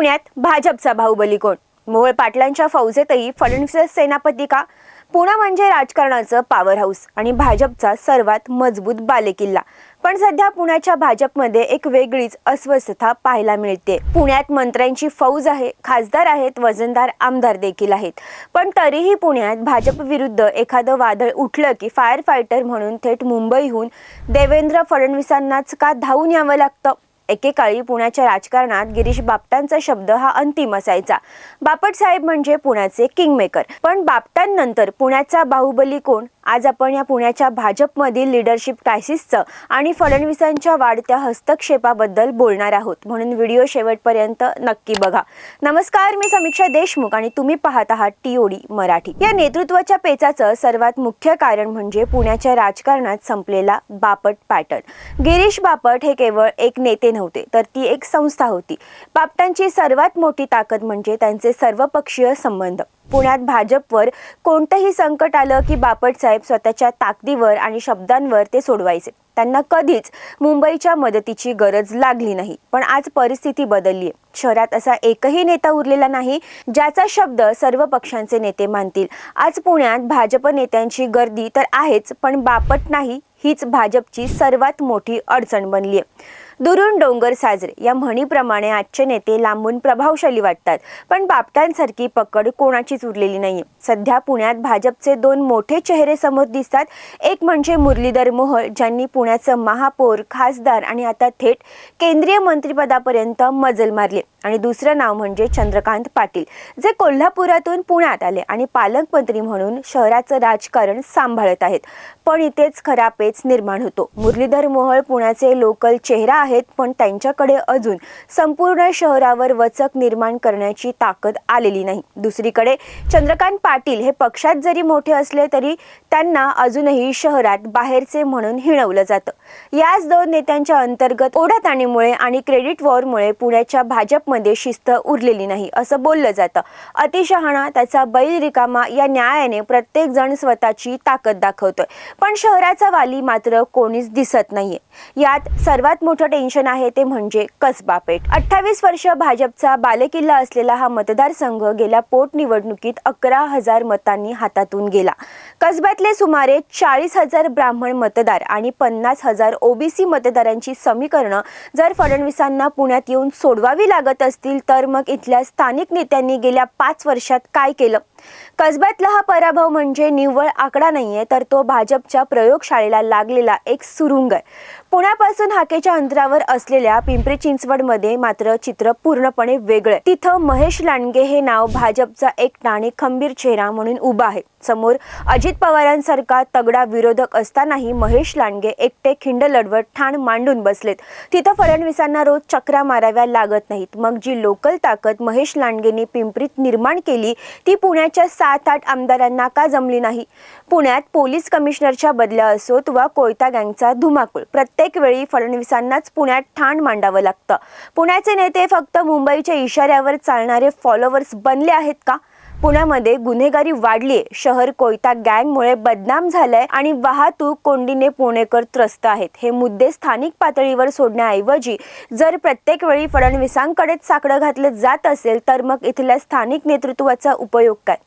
पुण्यात भाजपचा बाहुबली कोण? मोहोळ पाटलांच्या फौजेतही फडणवीस सेनापती का? पुणे म्हणजे राजकारणाचं पॉवर हाऊस आणि भाजपचा सर्वात मजबूत बालेकिल्ला. पण सध्या पुण्याच्या भाजपमध्ये एक वेगळीच अस्वस्थता पाहायला मिळते. पुण्यात मंत्र्यांची फौज आहे, खासदार आहेत, वजनदार आमदार देखील आहेत. पण तरीही पुण्यात भाजप विरुद्ध एखादं वादळ उठलं की फायर फायटर म्हणून थेट मुंबईहून देवेंद्र फडणवीसांनाच का धावून यावं लागतं? एकेकाळी पुण्याच्या राजकारणात गिरीश बापटांचा शब्द हा अंतिम असायचा. बापट साहेब म्हणजे पुण्याचे किंगमेकर. पण बापटांनंतर पुण्याचा बाहुबली कोण? आज आपण या पुण्याच्या भाजपमधील लीडरशिप क्रायसिसचं आणि फडणवीसांच्या वाढत्या हस्तक्षेपाबद्दल बोलणार आहोत, म्हणून व्हिडिओ शेवटपर्यंत नक्की बघा. नमस्कार, मी समीक्षा देशमुख आणि तुम्ही पाहत आहात TOD मराठी. या नेतृत्वाच्या पेचाचं सर्वात मुख्य कारण म्हणजे पुण्याच्या राजकारणात संपलेला बापट पॅटर्न. गिरीश बापट हे केवळ एक नेते नव्हते, तर ती एक संस्था होती. बापटांची सर्वात मोठी ताकद म्हणजे त्यांचे सर्वपक्षीय संबंध. पुण्यात भाजपवर कोणतंही संकट आलं की बापट साहेब स्वतःच्या ताकदीवर आणि शब्दांवर ते सोडवायचे. त्यांना कधीच मुंबईच्या मदतीची गरज लागली नाही. पण आज परिस्थिती बदलली आहे. शहरात असा एकही नेता उरलेला नाही ज्याचा शब्द सर्व पक्षांचे नेते मानतील. आज पुण्यात भाजप नेत्यांची गर्दी तर आहेच, पण बापट नाही हीच भाजपची सर्वात मोठी अडचण बनली आहे. दुरून डोंगर साजरे या म्हणीप्रमाणे आजचे नेते लांबून प्रभावशाली वाटतात, पण बापटांसारखी पकड कोणाचीच उरलेली नाहीये. सध्या पुण्यात भाजपचे दोन मोठे चेहरे समोर दिसतात. एक म्हणजे मुरलीधर मोहोळ, ज्यांनी पुण्याचं महापौर, खासदार आणि आता थेट केंद्रीय मंत्रिपदापर्यंत मजल मारली. आणि दुसरं नाव म्हणजे चंद्रकांत पाटील, जे कोल्हापुरातून पुण्यात आले आणि पालकमंत्री म्हणून शहराचं राजकारण सांभाळत आहेत. पण इथेच खरा पेच निर्माण होतो. मुरलीधर मोहोळ पुण्याचे लोकल चेहरा आहेत, पण त्यांच्याकडे अजून संपूर्ण शहरावर वचक निर्माण करण्याची ताकद आलेली नाही. दुसरीकडे चंद्रकांत पाटील हे पक्षात जरी मोठे असले तरी त्यांना अजूनही शहरात बाहेरचे म्हणून हिणवलं जातं. याच दोन नेत्यांच्या अंतर्गत ओढाताणीमुळे आणि क्रेडिट वॉरमुळे पुण्याच्या भाजपमध्ये शिस्त उरलेली नाही असं बोललं जातं. अतिशहाणा त्याचा बैल रिकामा या न्यायाने प्रत्येक जण स्वतःची ताकद दाखवतोय, पण शहराचा वाली मात्र कोणीच दिसत नाहीये. यात सर्वात मोठं टेन्शन आहे ते म्हणजे कसबा पेठ. 28 वर्ष भाजपचा बालेकिल्ला असलेला हा मतदारसंघ गेल्या पोटनिवडणुकीत 11,000 मतांनी हातातून गेला. कसब्यातले सुमारे 40,000 ब्राह्मण मतदार आणि 50,000 OBC मतदारांची समीकरणं जर फडणवीसांना पुण्यात येऊन सोडवावी लागत असतील, तर मग इथल्या स्थानिक नेत्यांनी गेल्या 5 वर्षात काय केलं? कसब्यातला हा पराभव म्हणजे निव्वळ आकडा नाहीये, तर तो भाजपच्या प्रयोगशाळेला लागलेला एक सुरुंग आहे. पुण्यापासून हाकेच्या अंतरावर असलेल्या पिंपरी चिंचवडमध्ये मात्र चित्र पूर्णपणे वेगळं. तिथं महेश लांडगे हे नाव भाजपचा एकटा आणि खंबीर चेहरा म्हणून उभा आहे. समोर अजित पवारांसारखा तगडा विरोधक असतानाही महेश लांडगे एकटे खिंड लढवत ठाण मांडून बसलेत. तिथं फडणवीसांना रोज चक्रा माराव्या लागत नाहीत. मग जी लोकल ताकद महेश लांडगेंनी पिंपरीत निर्माण केली ती पुण्याच्या 7-8 आमदारांना का जमली नाही? पुण्यात पोलीस कमिशनरच्या बदल्या असोत वा कोयता गँगचा धुमाकूळ, प्रत्येक वेळी फडणवीसांनाच पुण्यात ठाण मांडावं लागतं. पुण्याचे नेते फक्त मुंबईच्या इशाऱ्यावर चालणारे फॉलोअर्स बनले आहेत का? पुण्यामध्ये गुन्हेगारी वाढलीये, शहर कोयता गँगमुळे बदनाम झालंय आणि वाहतूक कोंडीने पुणेकर त्रस्त आहेत. हे मुद्दे स्थानिक पातळीवर सोडण्याऐवजी जर प्रत्येक वेळी फडणवीसांकडेच साकडं घातलं जात असेल, तर मग इथल्या स्थानिक नेतृत्वाचा उपयोग काय?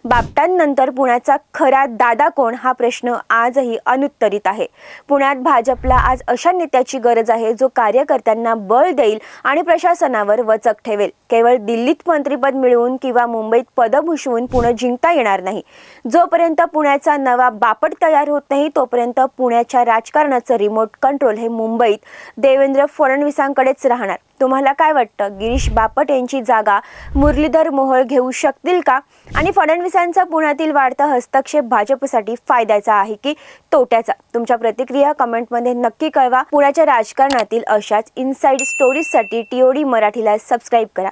बापटांनंतर पुण्याचा खरा दादा कोण हा प्रश्न आजही अनुत्तरित आहे. पुण्यात भाजपला आज अशा नेत्याची गरज आहे जो कार्यकर्त्यांना बळ देईल आणि प्रशासनावर वचक ठेवेल. केवळ दिल्लीत मंत्रिपद मिळवून किंवा मुंबईत पदं भूषवून पुणे जिंकता येणार नाही. जोपर्यंत पुण्याचा नवा बापट तयार होत नाही, तोपर्यंत पुण्याच्या राजकारणाचं रिमोट कंट्रोल हे मुंबईत देवेंद्र फडणवीसांकडेच राहणार. तुम्हाला काय वाटतं? गिरीश बापट यांची जागा मुरलीधर मोहोळ घेऊ शकतील का? आणि फडणवीसांचा पुण्यातील वाढता हस्तक्षेप भाजपसाठी फायद्याचा आहे की तोट्याचा? तुमच्या प्रतिक्रिया कमेंटमध्ये नक्की कळवा. पुण्याच्या राजकारणातील अशाच इनसाइड स्टोरीजसाठी TOD मराठीला सबस्क्राईब करा.